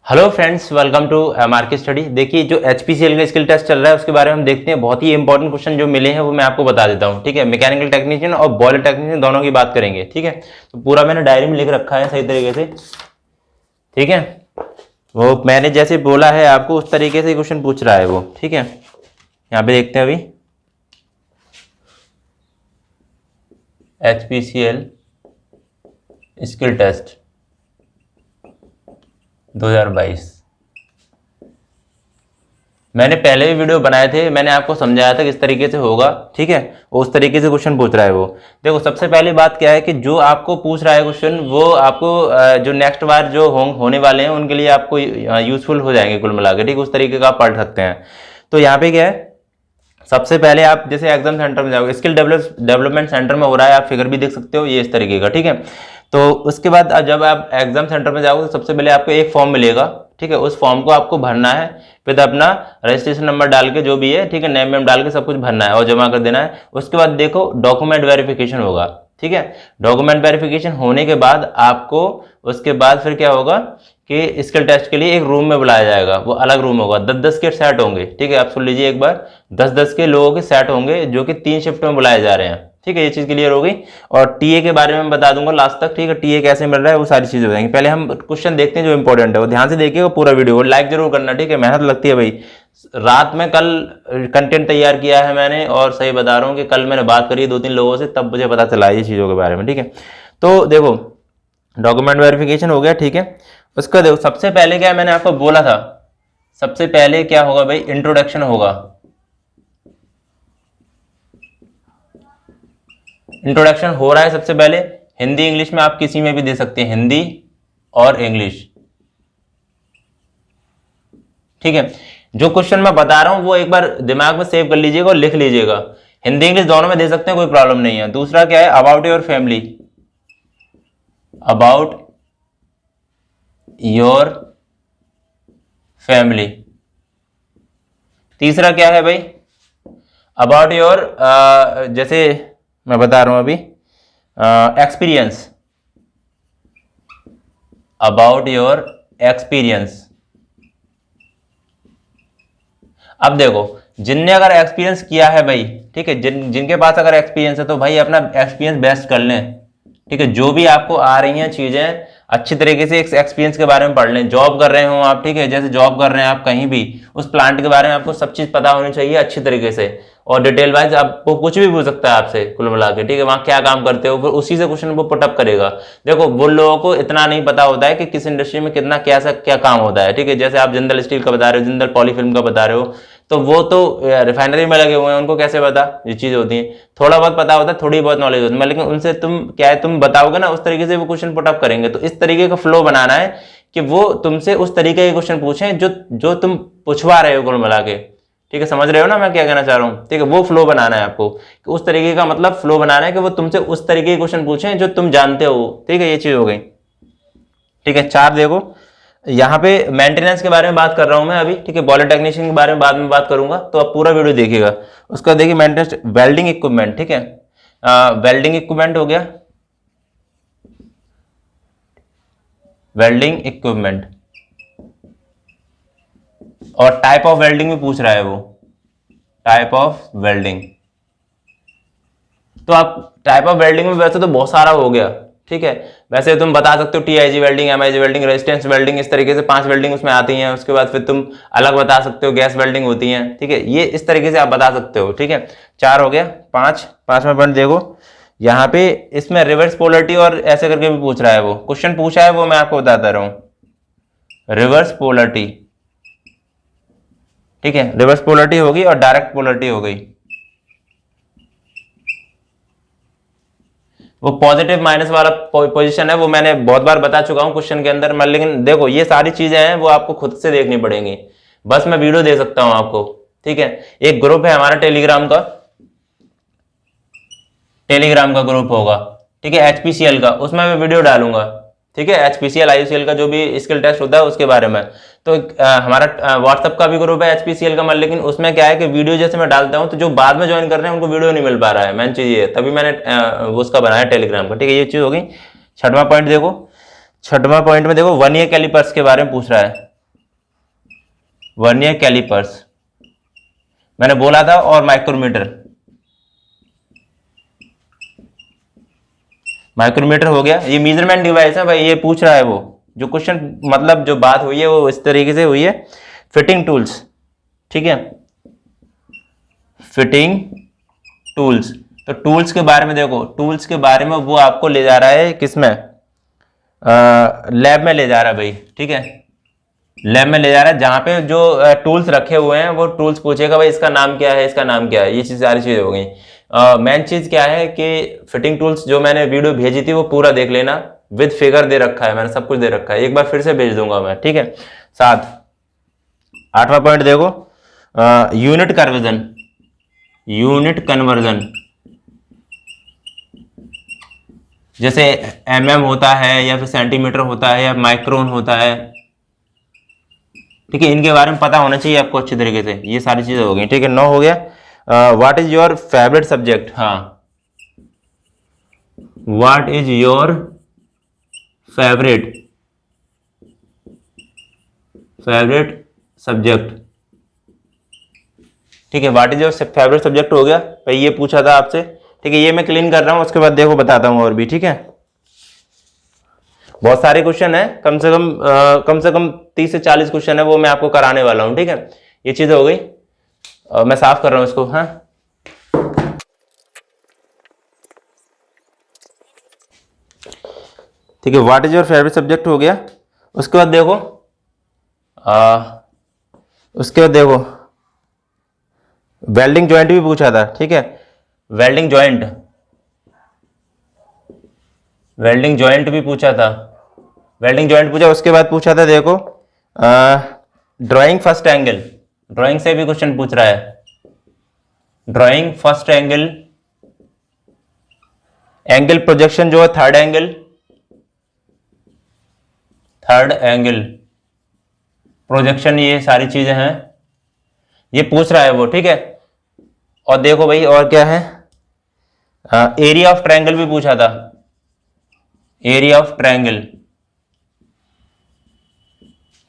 Hello friends, welcome to market study. देखिए, जो HPCL का स्किल टेस्ट चल रहा है उसके बारे में हम देखते हैं। बहुत ही इंपॉर्टेंट क्वेश्चन जो मिले हैं वो मैं आपको बता देता हूँ। ठीक है, मैकेनिकल टेक्नीशियन और बॉयलर टेक्नीशियन दोनों की बात करेंगे। ठीक है, तो पूरा मैंने डायरी में लिख रखा है सही तरीके से। ठीक है, वो मैंने जैसे बोला है आपको उस तरीके से क्वेश्चन पूछ रहा है वो। ठीक है, यहाँ पे देखते हैं अभी एचपीसीएल स्किल टेस्ट 2022। मैंने पहले भी वीडियो बनाए थे, मैंने आपको समझाया था किस तरीके से होगा। ठीक है, उस तरीके से क्वेश्चन पूछ रहा है वो। देखो, सबसे पहली बात क्या है कि जो आपको पूछ रहा है क्वेश्चन वो आपको जो नेक्स्ट बार जो होने वाले हैं उनके लिए आपको यूजफुल हो जाएंगे कुल मिला के। ठीक, उस तरीके का आप पढ़ सकते हैं। तो यहाँ पे क्या है, सबसे पहले आप जैसे एग्जाम सेंटर में जाओगे, स्किल डेवलपमेंट सेंटर में हो रहा है, आप फिगर भी देख सकते हो ये इस तरीके का। ठीक है, तो उसके बाद जब आप एग्जाम सेंटर में जाओगे तो सबसे पहले आपको एक फॉर्म मिलेगा। ठीक है, उस फॉर्म को आपको भरना है, फिर अपना रजिस्ट्रेशन नंबर डाल के जो भी है, ठीक है, नेम वेम डाल के सब कुछ भरना है और जमा कर देना है। उसके बाद देखो डॉक्यूमेंट वेरिफिकेशन होगा। ठीक है, डॉक्यूमेंट वेरिफिकेशन होने के बाद आपको उसके बाद फिर क्या होगा कि स्किल टेस्ट के लिए एक रूम में बुलाया जाएगा। वो अलग रूम होगा, 10-10 के सेट होंगे। ठीक है, आप सुन लीजिए एक बार, 10-10 के लोगों के सेट होंगे जो कि 3 शिफ्ट में बुलाए जा रहे हैं। ठीक है, ये चीज क्लियर हो गई। और टीए के बारे में बता दूंगा लास्ट तक। ठीक है, टीए कैसे मिल रहा है वो सारी चीजें हो जाएंगी। पहले हम क्वेश्चन देखते हैं जो इंपॉर्टेंट है, वो ध्यान से देखिएगा पूरा वीडियो, लाइक जरूर करना। ठीक है, मेहनत लगती है भाई। रात में कल कंटेंट तैयार किया है मैंने, और सही बता रहा हूँ कि कल मैंने बात करी 2-3 लोगों से, तब मुझे पता चला ये चीजों के बारे में। ठीक है, तो देखो डॉक्यूमेंट वेरिफिकेशन हो गया। ठीक है, उसका देखो सबसे पहले क्या मैंने आपको बोला था, सबसे पहले क्या होगा भाई, इंट्रोडक्शन होगा। इंट्रोडक्शन हो रहा है सबसे पहले, हिंदी इंग्लिश में आप किसी में भी दे सकते हैं, हिंदी और इंग्लिश। ठीक है, जो क्वेश्चन मैं बता रहा हूं वो एक बार दिमाग में सेव कर लीजिएगा और लिख लीजिएगा। हिंदी इंग्लिश दोनों में दे सकते हैं, कोई प्रॉब्लम नहीं है। दूसरा क्या है, about your family, about your family. तीसरा क्या है भाई, अबाउट योर जैसे मैं बता रहा हूं अभी, एक्सपीरियंस, अबाउट योर एक्सपीरियंस। अब देखो, जिनने अगर एक्सपीरियंस किया है भाई, ठीक है, जिनके पास अगर एक्सपीरियंस है तो भाई अपना एक्सपीरियंस बेस्ट कर लें। ठीक है, जो भी आपको आ रही हैं चीजें अच्छी तरीके से एक्सपीरियंस के बारे में पढ़ लें। जॉब कर रहे हो आप, ठीक है, जैसे जॉब कर रहे हैं आप कहीं भी, उस प्लांट के बारे में आपको सब चीज पता होनी चाहिए अच्छी तरीके से, और डिटेल वाइज आपको कुछ भी पूछ सकता है आपसे कुल मिला के। ठीक है, वहां क्या काम करते हो, फिर उसी से क्वेश्चन वो पुटअप करेगा। देखो, वो लोगों को इतना नहीं पता होता है कि किस इंडस्ट्री में कितना क्या काम होता है। ठीक है, जैसे आप जिंदल स्टील का बता रहे हो, जिंदल पॉलीफिल्म का बता रहे हो, तो वो तो रिफाइनरी में लगे हुए हैं, उनको कैसे पता ये चीज होती है। थोड़ा बहुत पता होता है, थोड़ी बहुत नॉलेज होती है, लेकिन उनसे तुम क्या है, तुम बताओगे ना उस तरीके से वो क्वेश्चन पुटअप करेंगे। तो इस तरीके का फ्लो बनाना है कि वो तुमसे उस तरीके के क्वेश्चन पूछें जो तुम पूछवा रहे हो कुल मिला के। ठीक है, समझ रहे हो ना मैं क्या कहना चाह रहा हूँ। ठीक है, वो फ्लो बनाना है आपको, कि उस तरीके का मतलब फ्लो बनाना है कि वो तुमसे उस तरीके के क्वेश्चन पूछें जो तुम जानते हो। ठीक है, ये चीज हो गई। ठीक है, 4 देखो, यहाँ पे मेंटेनेंस के बारे में बात कर रहा हूं मैं अभी। ठीक है, बॉयलर टेक्नीशियन के बारे में बाद में बात करूंगा, तो आप पूरा वीडियो देखिएगा। उसका देखिए मेंटेनेंस, वेल्डिंग इक्विपमेंट। ठीक है, वेल्डिंग इक्विपमेंट हो गया, वेल्डिंग इक्विपमेंट, और टाइप ऑफ वेल्डिंग भी पूछ रहा है वो, टाइप ऑफ वेल्डिंग। तो आप टाइप ऑफ वेल्डिंग में वैसे तो बहुत सारा हो गया। ठीक है, वैसे तुम बता सकते हो TIG welding, MIG welding, resistance welding, इस तरीके से 5 वेल्डिंग उसमें आती हैं। उसके बाद फिर तुम अलग बता सकते हो, गैस वेल्डिंग होती है। ठीक है, ये इस तरीके से आप बता सकते हो। ठीक है, 4 हो गया। 5वां पॉइंट देखो, यहाँ पे इसमें रिवर्स पोलरिटी और ऐसे करके भी पूछ रहा है वो, क्वेश्चन पूछा है वो मैं आपको बताता रहा हूं। रिवर्स पोलरिटी, ठीक है, रिवर्स पोलरिटी होगी और डायरेक्ट पोलरिटी हो गई। वो पॉजिटिव माइनस वाला पोजीशन है, वो मैंने बहुत बार बता चुका हूं क्वेश्चन के अंदर। लेकिन देखो, ये सारी चीजें हैं वो आपको खुद से देखनी पड़ेंगी, बस मैं वीडियो दे सकता हूं आपको। ठीक है, एक ग्रुप है हमारा टेलीग्राम का, टेलीग्राम का ग्रुप होगा। ठीक है, एचपीसीएल का, उसमें मैं वीडियो डालूंगा। ठीक है, एचपीसीएल आईयूसीएल का जो भी स्किल टेस्ट होता है उसके बारे में। तो हमारा व्हाट्सएप का भी ग्रुप है एचपीसीएल का, लेकिन उसमें क्या है कि वीडियो जैसे मैं डालता हूं तो जो बाद में ज्वाइन कर रहे हैं उनको वीडियो नहीं मिल पा रहा है। मेन चीज ये, तभी मैंने उसका बनाया टेलीग्राम का। ठीक है, ये चीज हो गई। 6वां पॉइंट देखो, 6वां पॉइंट में देखो, 1 ईयर कैलिपर्स के बारे में पूछ रहा है। वर्नियर कैलिपर्स मैंने बोला था, और माइक्रोमीटर। माइक्रोमीटर हो गया, ये मेजरमेंट डिवाइस है भाई, ये पूछ रहा है वो जो क्वेश्चन, मतलब जो बात हुई है वो इस तरीके से हुई है। फिटिंग टूल्स, ठीक है, फिटिंग टूल्स। तो टूल्स के बारे में देखो, टूल्स के बारे में वो आपको ले जा रहा है किसमें, लैब में ले जा रहा है भाई, ठीक है, लैब में ले जा रहा है, जहां पे जो टूल्स रखे हुए हैं वो टूल्स पूछेगा भाई इसका नाम क्या है, इसका नाम क्या है, ये चीज सारी चीजें हो गई। मेन चीज क्या है कि फिटिंग टूल्स जो मैंने वीडियो भेजी थी वो पूरा देख लेना, विद फिगर दे रखा है, मैंने सब कुछ दे रखा है, एक बार फिर से भेज दूंगा मैं, ठीक है। 8वां पॉइंट देखो, यूनिट कन्वर्जन, यूनिट कन्वर्जन, जैसे mm होता है या फिर सेंटीमीटर होता है या माइक्रोन होता है, ठीक है, इनके बारे में पता होना चाहिए आपको अच्छी तरीके से, ये सारी चीजें हो गई, ठीक है। 9 हो गया, what is your favourite subject, हाँ, what is your favourite subject, ठीक है, what is your favourite subject हो गया भाई, ये पूछा था आपसे, ठीक है, ये मैं क्लीन कर रहा हूं, उसके बाद देखो बताता हूं और भी, ठीक है। बहुत सारे क्वेश्चन है, कम से कम 30 से 40 क्वेश्चन है, वो मैं आपको कराने वाला हूं, ठीक है। ये चीज हो गई, मैं साफ कर रहा हूं इसको, हाँ, ठीक है, what is your favourite subject हो गया। उसके बाद देखो, वेल्डिंग जॉइंट भी पूछा था, ठीक है, वेल्डिंग जॉइंट भी पूछा था, वेल्डिंग जॉइंट पूछा। उसके बाद पूछा था देखो, ड्राइंग फर्स्ट एंगल, ड्राइंग से भी क्वेश्चन पूछ रहा है, drawing first angle, angle projection जो है थर्ड एंगल प्रोजेक्शन, ये सारी चीजें हैं, ये पूछ रहा है वो, ठीक है। और देखो भाई और क्या है, एरिया ऑफ ट्रायंगल भी पूछा था, एरिया ऑफ ट्रायंगल,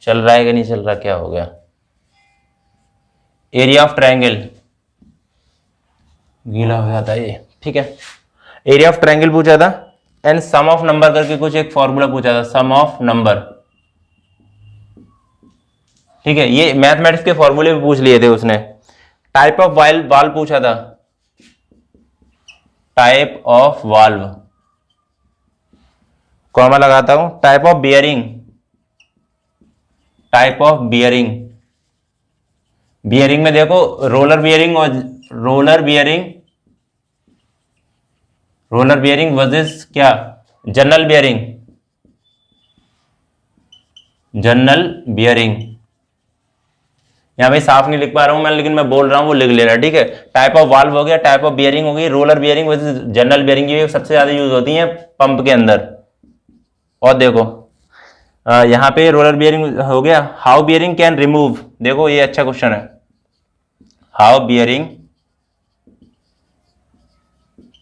चल रहा है कि नहीं चल रहा, क्या हो गया, एरिया ऑफ ट्रायंगल, गीला हो जाता है ये, ठीक है, एरिया ऑफ ट्रायंगल पूछा था। एंड सम ऑफ नंबर करके कुछ एक फॉर्मूला पूछा था, सम ऑफ नंबर, ठीक है, ये मैथमेटिक्स के फॉर्मूले भी पूछ लिए थे उसने। टाइप ऑफ वाल्व पूछा था, टाइप ऑफ वाल्व, कॉमा लगाता हूं, टाइप ऑफ बियरिंग, बियरिंग में देखो रोलर बियरिंग वर्सेस क्या, जनरल बियरिंग, यहाँ भाई साफ नहीं लिख पा रहा हूं मैं, लेकिन मैं बोल रहा हूं वो लिख लेना, ठीक है। टाइप ऑफ वाल्व हो गया, टाइप ऑफ बियरिंग हो गई, roller bearing versus general bearing, ये सबसे ज्यादा यूज होती है पंप के अंदर। और देखो यहाँ पे रोलर बियरिंग हो गया, हाउ बियरिंग कैन रिमूव, देखो ये अच्छा क्वेश्चन है, how bearing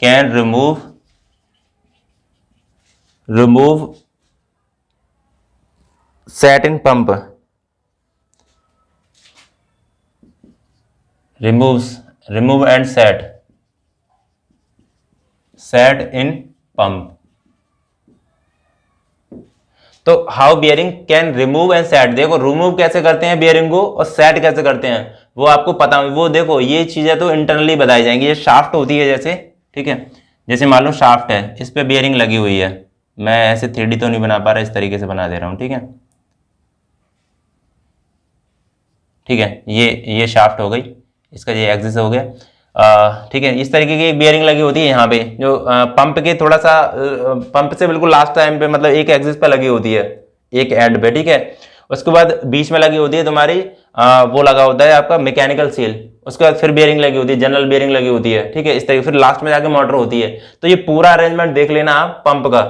can remove set in pump, remove and set in pump. तो how bearing can remove and set, देखो रिमूव कैसे करते हैं बियरिंग को और सेट कैसे करते हैं वो आपको पता, वो देखो ये चीजें तो इंटरनली बताई जाएंगी। ये शाफ्ट होती है जैसे, ठीक है, जैसे मान लो शाफ्ट है, इस पे बियरिंग लगी हुई है, मैं ऐसे 3D तो नहीं बना पा रहा, इस तरीके से बना दे रहा हूं, ठीक है, ठीक है, ये शाफ्ट हो गई, इसका ये एक्सिस हो गया, ठीक है, इस तरीके की एक बियरिंग लगी होती है यहाँ पे, जो पंप के थोड़ा सा पंप से बिल्कुल लास्ट टाइम पे, मतलब एक एक्सिस पे लगी होती है, एक एंड पे, ठीक है। उसके बाद बीच में लगी होती है तुम्हारी वो लगा होता है आपका मैकेनिकल सील, उसके बाद फिर बियरिंग लगी होती है, जनरल बियरिंग लगी होती है, ठीक है, इस तरीके, फिर लास्ट में जाके मोटर होती है। तो ये पूरा अरेंजमेंट देख लेना आप पंप का,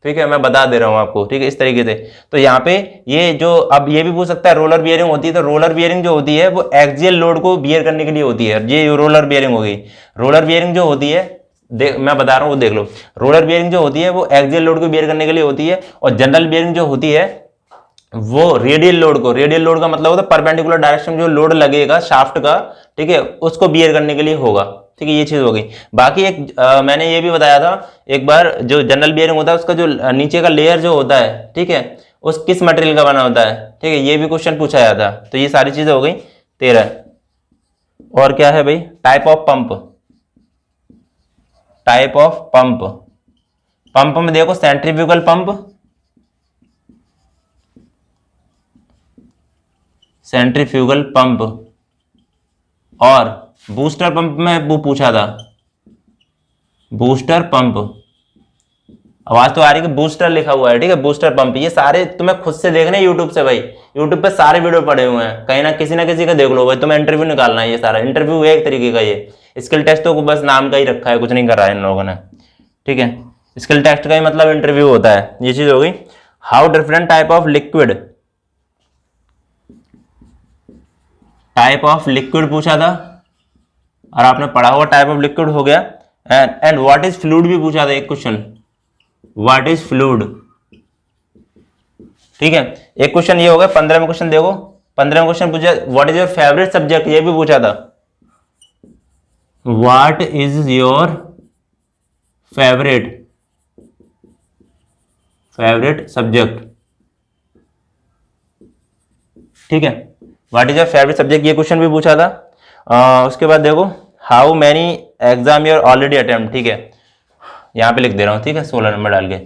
ठीक है, मैं बता दे रहा हूं आपको, ठीक है, इस तरीके से। तो यहाँ पे ये जो, अब ये भी पूछ सकता है रोलर बियरिंग होती है, तो रोलर बियरिंग जो होती है वो एक्सियल लोड को बियर करने के लिए होती है, ये रोलर बियरिंग होगी। रोलर बियरिंग जो होती है, मैं बता रहा हूँ वो देख लो, रोलर बियरिंग जो होती है वो एक्सियल लोड को बियर करने के लिए होती है, और जनरल बियरिंग जो होती है वो रेडियल लोड का मतलब होता है परपेंडिकुलर डायरेक्शन जो लोड लगेगा शाफ्ट का, ठीक है, उसको बियर करने के लिए होगा। ठीक है, ये चीज हो गई। बाकी एक मैंने ये भी बताया था एक बार, जो जनरल बियरिंग होता है उसका जो नीचे का लेयर जो होता है, ठीक है, उस किस मटेरियल का बना होता है, ठीक है, ये भी क्वेश्चन पूछा जाता है। तो ये सारी चीजें हो गई 13। और क्या है भाई, type of pump. Type of pump, pump में देखो सेंट्रीफ्यूगल पंप, सेंट्रीफ्यूगल पंप, और बूस्टर पंप में वो पूछा था, बूस्टर पंप। आवाज तो आ रही है कि बूस्टर लिखा हुआ है, ठीक है, बूस्टर पंप। ये सारे तुम्हें खुद से देखने यूट्यूब से भाई, यूट्यूब पे सारे वीडियो पड़े हुए हैं, कहीं ना किसी का देख लो भाई, तुम्हें इंटरव्यू निकालना है। ये सारा इंटरव्यू है एक तरीके का, ये स्किल टेस्ट तो बस नाम का ही रखा है, कुछ नहीं कर रहा है इन लोगों ने, ठीक है। स्किल टेस्ट का ही मतलब इंटरव्यू होता है। ये चीज हो गई। How different type of liquid, type of liquid पूछा था, और आपने पढ़ा हुआ टाइप ऑफ लिक्विड हो गया। एंड व्हाट इज फ्लूइड भी पूछा था एक क्वेश्चन, व्हाट इज फ्लूइड, ठीक है। एक क्वेश्चन ये हो गया। 15 में क्वेश्चन देखो, 15 में क्वेश्चन पूछा what is your favourite subject, ये भी पूछा था, what is your favourite subject, ठीक है, what is your favourite subject, ये क्वेश्चन भी पूछा था। उसके बाद देखो how many exam you're already attempt, ठीक है, यहाँ पे लिख दे रहा हूँ, ठीक है, 16 नंबर डाल के।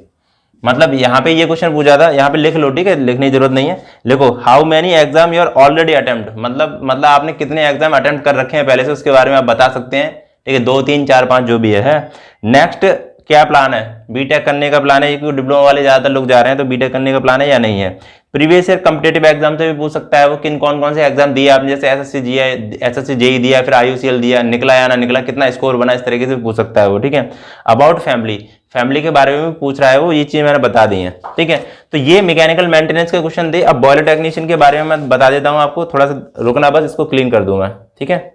मतलब यहाँ पे ये क्वेश्चन पूछा था, यहाँ पे लिख लो, ठीक है, लिखने की जरूरत नहीं है, लिखो how many exam you're already attempt, मतलब आपने कितने एग्जाम अटेम्प्ट कर रखे हैं पहले से, उसके बारे में आप बता सकते हैं, ठीक है, 2 3 4 5 जो भी है। नेक्स्ट क्या प्लान है, बीटेक करने का प्लान है, क्योंकि डिप्लोमा वाले ज्यादातर लोग जा रहे हैं, तो बीटेक करने का प्लान है या नहीं है। प्रीवियस ईयर कॉम्पिटेटिव एग्जाम से भी पूछ सकता है वो, किन कौन कौन से एग्जाम दिए आपने, जैसे एसएससी जेई दिया, फिर आईयूसीएल दिया, निकला या ना निकला, कितना स्कोर बना, इस तरीके से पूछ सकता है वो, ठीक है। अबाउट फैमिली के बारे में भी पूछ रहा है वो, ये चीज मैंने बता दी है, ठीक है। तो ये मैकेनिकल मेंटेनेंस के क्वेश्चन थे। अब बॉयलर टेक्नीशियन के बारे में मैं बता देता हूँ आपको, थोड़ा सा रुकना, बस इसको क्लीन कर दूंगा, ठीक है।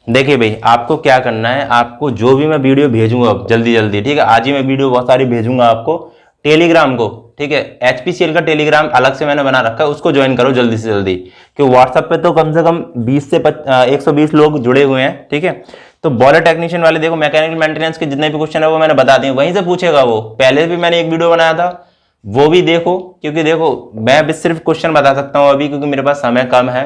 देखिए भाई, आपको क्या करना है, आपको जो भी मैं वीडियो भेजूंगा जल्दी जल्दी, ठीक है, आज ही मैं वीडियो बहुत सारी भेजूंगा आपको टेलीग्राम को, ठीक है, एचपीसीएल का टेलीग्राम अलग से मैंने बना रखा है, उसको ज्वाइन करो जल्दी से जल्दी, क्योंकि व्हाट्सएप पे तो कम से कम 20 से 120 लोग जुड़े हुए हैं, ठीक है। तो बॉयलर टेक्नीशियन वाले देखो, मैकेनिकल मेंटेनेंस के जितने भी क्वेश्चन है वो मैंने बता दिए, वहीं से पूछेगा वो। पहले भी मैंने एक वीडियो बनाया था, वो भी देखो, क्योंकि देखो मैं भी सिर्फ क्वेश्चन बता सकता हूँ अभी, क्योंकि मेरे पास समय कम है,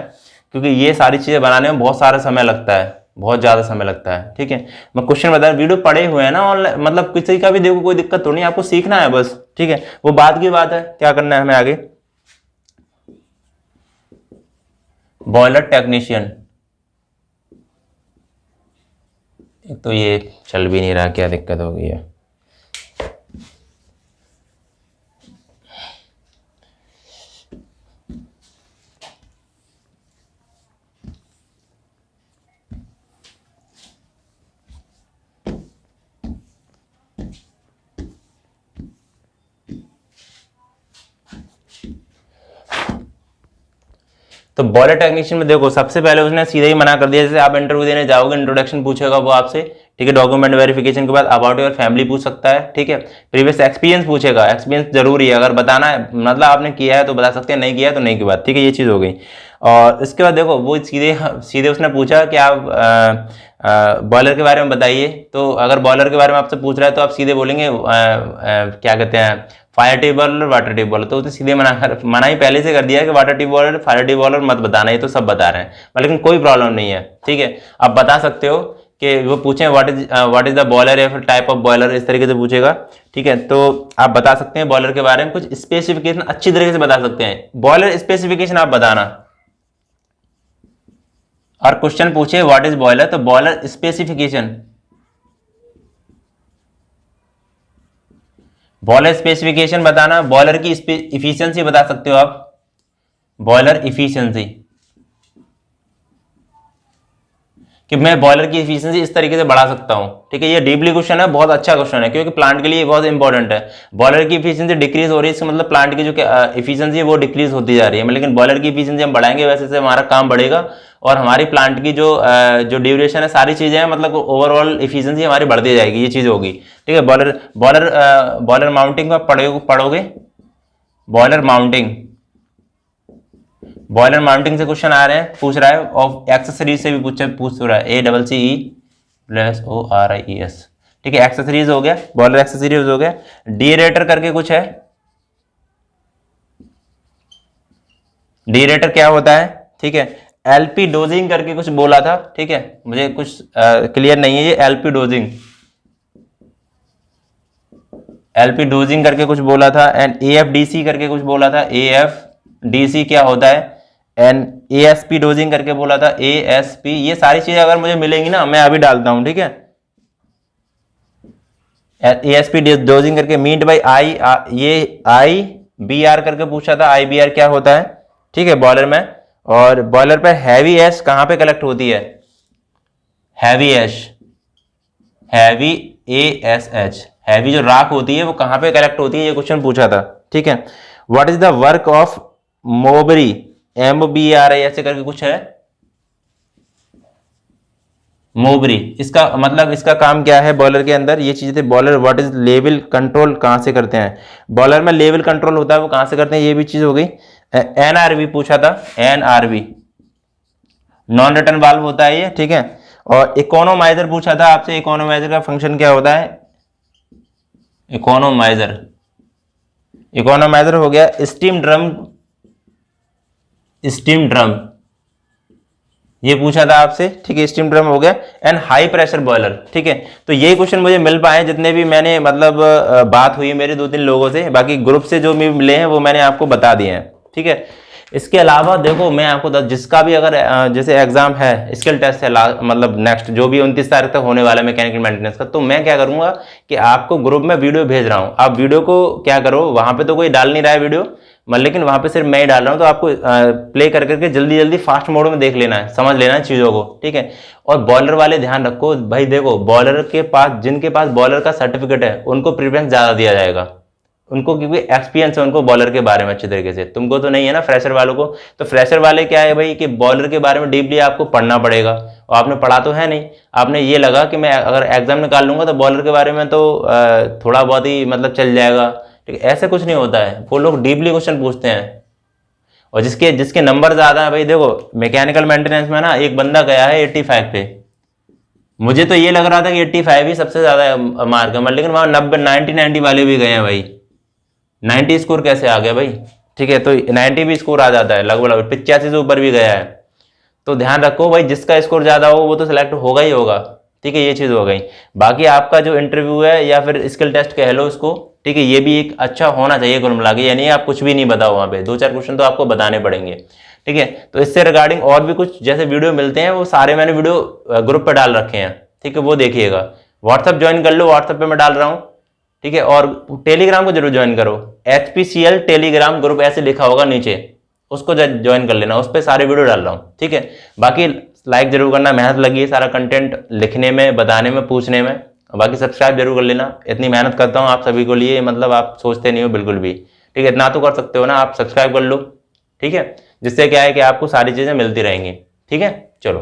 क्योंकि ये सारी चीजें बनाने में बहुत सारा समय लगता है, बहुत ज्यादा समय लगता है, ठीक है। मैं क्वेश्चन बता, वीडियो पड़े हुए हैं ना ऑनलाइन, मतलब किसी का भी देखो, कोई दिक्कत तो नहीं, आपको सीखना है बस, ठीक है। वो बाद की बात है, क्या करना है हमें आगे। बॉयलर टेक्नीशियन, तो ये चल भी नहीं रहा, क्या दिक्कत हो गई है। तो बॉयलर टेक्नीशियन में देखो, सबसे पहले उसने सीधे ही मना कर दिया, जैसे आप इंटरव्यू देने जाओगे, इंट्रोडक्शन पूछेगा वो आपसे, ठीक है, डॉक्यूमेंट वेरिफिकेशन के बाद अबाउट योर फैमिली पूछ सकता है, ठीक है, प्रीवियस एक्सपीरियंस पूछेगा, एक्सपीरियंस जरूरी है, अगर बताना है मतलब आपने किया है तो बता सकते हैं, नहीं किया है तो नहीं की बात, ठीक है, ये चीज हो गई। और इसके बाद देखो वो सीधे सीधे उसने पूछा कि आप बॉयलर के बारे में बताइए, तो अगर बॉयलर के बारे में आपसे पूछ रहा है तो आप सीधे बोलेंगे क्या कहते हैं, fire tube boiler, water tube boiler, तो उसने सीधे मना ही पहले से कर दिया कि water tube boiler, fire tube boiler मत बताना, ये तो सब बता रहे हैं, लेकिन कोई प्रॉब्लम नहीं है, ठीक है। आप बता सकते हो कि वो पूछें व्हाट इज द बॉयलर, या फिर टाइप ऑफ बॉयलर, इस तरीके से पूछेगा, ठीक है। तो आप बता सकते हैं बॉयलर के बारे में कुछ स्पेसिफिकेशन अच्छी तरीके से बता सकते हैं, बॉयलर स्पेसिफिकेशन आप बताना, और क्वेश्चन पूछे व्हाट इज बॉयलर, तो बॉयलर स्पेसिफिकेशन, बॉयलर स्पेसिफिकेशन बताना, बॉयलर की इफिशियंसी बता सकते हो आप, बॉयलर इफिशियंसी, कि मैं बॉयलर की एफिशिएंसी इस तरीके से बढ़ा सकता हूं। ठीक है, ये डीपली क्वेश्चन है, बहुत अच्छा क्वेश्चन है, क्योंकि प्लांट के लिए बहुत इंपॉर्टेंट है। बॉयलर की एफिशिएंसी डिक्रीज हो रही है, इसका मतलब प्लांट की जो एफिशिएंसी है वो डिक्रीज होती जा रही है। लेकिन बॉयलर की एफिशिएंसी हम बढ़ाएंगे, वैसे से हमारा काम बढ़ेगा और हमारी प्लांट की जो ड्यूरेशन है, सारी चीजें हैं, मतलब ओवरऑल एफिशिएंसी हमारी बढ़ती जाएगी, ये चीज होगी। ठीक है, बॉयलर माउंटिंग में पढ़ोगे, बॉयलर माउंटिंग से क्वेश्चन आ रहे हैं, पूछ रहा है, और एक्सेसरीज से भी पूछ रहा है, ACCE+ORIES। ठीक है, एक्सेसरीज हो गया, बॉयलर एक्सेसरीज हो गया। डीरेटर करके कुछ है, डीरेटर क्या होता है? ठीक है, एलपी डोजिंग करके कुछ बोला था। ठीक है, मुझे कुछ क्लियर नहीं है ये एलपी डोजिंग करके कुछ बोला था। एंड AFDC करके कुछ बोला था, AFDC क्या होता है? एंड ASP डोजिंग करके बोला था, ASP। ये सारी चीजें अगर मुझे मिलेंगी ना, मैं अभी डालता हूं। ठीक है, ASP डोजिंग करके मीट बाई ये IBR करके पूछा था, IBR क्या होता है? ठीक है, बॉयलर में। और बॉयलर पर हैवी एश कहां पे कलेक्ट होती है? हैवी ASH, हैवी जो राख होती है वो कहां पे कलेक्ट होती है, ये क्वेश्चन पूछा था। ठीक है, what is the work of मोबरी, MBRI ऐसे करके कुछ है, मोबरी। इसका मतलब, इसका काम क्या है बॉयलर के अंदर? ये चीजें, boiler what is level control कहां से करते हैं? बॉयलर में लेवल कंट्रोल होता है, वो कहां से करते हैं, ये भी चीज हो गई। NRV पूछा था, NRV नॉन रिटर्न वाल्व होता है ये। ठीक है, और इकोनोमाइजर पूछा था आपसे, इकोनोमाइजर का फंक्शन क्या होता है? इकोनोमाइजर हो गया। स्टीम ड्रम ये पूछा था आपसे। ठीक है, स्टीम ड्रम हो गया। And high pressure boiler. ठीक है, तो यही क्वेश्चन मुझे मिल पाए जितने भी मैंने, मतलब बात हुई मेरे 2-3 लोगों से। बाकी ग्रुप से जो भी मिले हैं वो मैंने आपको बता दिए हैं। ठीक है, इसके अलावा देखो, मैं आपको जिसका भी अगर जैसे एग्जाम है, स्किल टेस्ट है, मतलब नेक्स्ट जो भी 29 तारीख तक होने वाला है मैकेनिकल मेंटेनेंस का, तो मैं क्या करूंगा कि आपको ग्रुप में वीडियो भेज रहा हूं। आप वीडियो को क्या करो, वहां पे तो कोई डाल नहीं रहा है वीडियो, लेकिन वहां पे सिर्फ मैं ही डाल रहा हूं, तो आपको प्ले कर करके जल्दी जल्दी फास्ट मोड में देख लेना है, समझ लेना है चीजों को। ठीक है, और बॉयलर वाले ध्यान रखो भाई, देखो बॉयलर के पास, जिनके पास बॉयलर का सर्टिफिकेट है उनको प्रेफरेंस ज्यादा दिया जाएगा, उनको, क्योंकि एक्सपीरियंस है उनको बॉलर के बारे में अच्छे तरीके से। तुमको तो नहीं है ना, फ्रेशर वालों को। तो फ्रेशर वाले क्या है भाई कि बॉलर के बारे में डीपली आपको पढ़ना पड़ेगा, और आपने पढ़ा तो है नहीं। आपने ये लगा कि मैं अगर एग्जाम निकाल लूंगा तो बॉलर के बारे में तो थोड़ा बहुत ही मतलब चल जाएगा। ठीक है, ऐसे कुछ नहीं होता है, वो लोग डीपली क्वेश्चन पूछते हैं। और जिसके नंबर ज्यादा है भाई, देखो मैकेनिकल मेंटेनेंस में ना एक बंदा गया है 85 पे। मुझे तो ये लग रहा था कि 85 ही सबसे ज्यादा मार्क है, लेकिन वहां 90 वाले भी गए हैं भाई। 90 स्कोर कैसे आ गया भाई? ठीक है, तो 90 भी स्कोर आ जाता है, लगभग 85 से ऊपर भी गया है। तो ध्यान रखो भाई, जिसका स्कोर ज्यादा हो वो तो सिलेक्ट होगा ही होगा। ठीक है, ये चीज हो गई। बाकी आपका जो इंटरव्यू है या फिर स्किल टेस्ट कह लो इसको, ठीक है, ये भी एक अच्छा होना चाहिए कुल मिला के, यानी आप कुछ भी नहीं बताओ वहां पे, 2-4 क्वेश्चन तो आपको बताने पड़ेंगे। ठीक है, तो इससे रिगार्डिंग और भी कुछ जैसे वीडियो मिलते हैं, वो सारे मैंने वीडियो ग्रुप पे डाल रखे हैं। ठीक है, वो देखिएगा। व्हाट्सअप ज्वाइन कर लो, व्हाट्सअप पे मैं डाल रहा हूँ। ठीक है, और टेलीग्राम को जरूर ज्वाइन करो, HPCL टेलीग्राम ग्रुप ऐसे लिखा होगा नीचे, उसको ज्वाइन कर लेना, उस पर सारे वीडियो डाल रहा हूँ। ठीक है, बाकी लाइक जरूर करना, मेहनत लगी है सारा कंटेंट लिखने में, बताने में, पूछने में। बाकी सब्सक्राइब जरूर कर लेना, इतनी मेहनत करता हूँ आप सभी को लिए, मतलब आप सोचते नहीं हो बिल्कुल भी। ठीक है, इतना तो कर सकते हो ना, आप सब्सक्राइब कर लो। ठीक है, जिससे क्या है कि आपको सारी चीजें मिलती रहेंगी। ठीक है, चलो।